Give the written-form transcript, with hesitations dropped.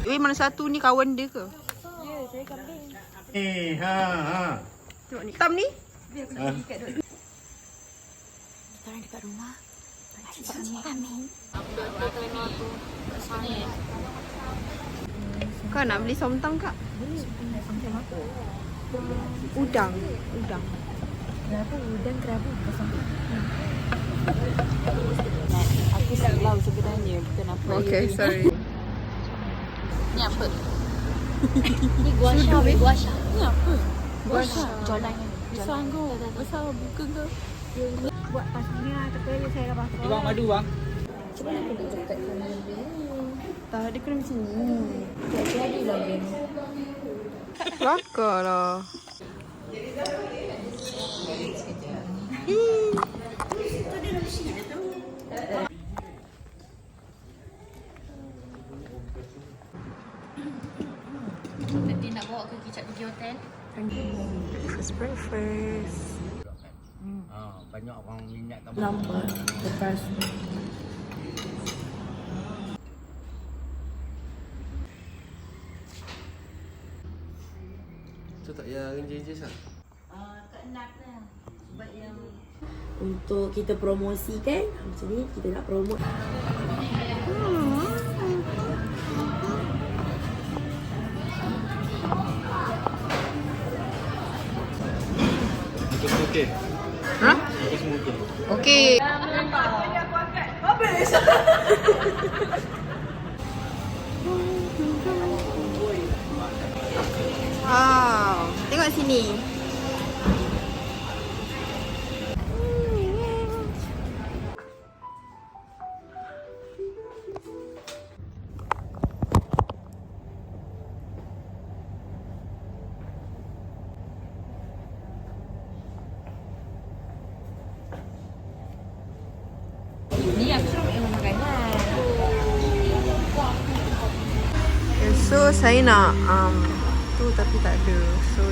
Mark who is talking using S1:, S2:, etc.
S1: Weh, mana satu ni kawan dia ke?
S2: Ya, saya kambing.
S1: Tengok ni. Hitam ni?
S2: Biar aku nak ikat dulu. Kita orang dekat rumah. Amin.
S1: Kak nak beli somtang kak?
S2: Macam apa?
S1: Udang.
S2: Kenapa udang kerabu? Aku silau sebenarnya. Bukan apa.
S1: Okay, sorry.
S2: Ni apa? Ni guasha. Guasha. Ni apa? Guasha. Jualannya. Sanggup. Besar buka ke? Buat pasangnya tapi saya dah pasang.
S3: Bang madu bang.
S2: Cuba nak kena dekat sana dia.
S1: Tak, dia kena macam ni.
S2: Jadi lagi.
S1: Kelakar lah.
S2: Nanti nak bawa ke kicap pergi hotel.
S1: Breakfast.
S3: Banyak orang minat kamu.
S2: Nampak bekas.
S4: Tu tak payah range-range lah.
S2: Tak nak lah. Sebab yang untuk kita promosikan macam ni, kita nak promote.
S4: Itu semua okey?
S1: Ha?
S4: Itu semua okey?
S1: Okey. Wow, tengok sini.
S2: Ni aku suruh makan makanan.
S1: Okay, so saya nak tu tapi tak ada. So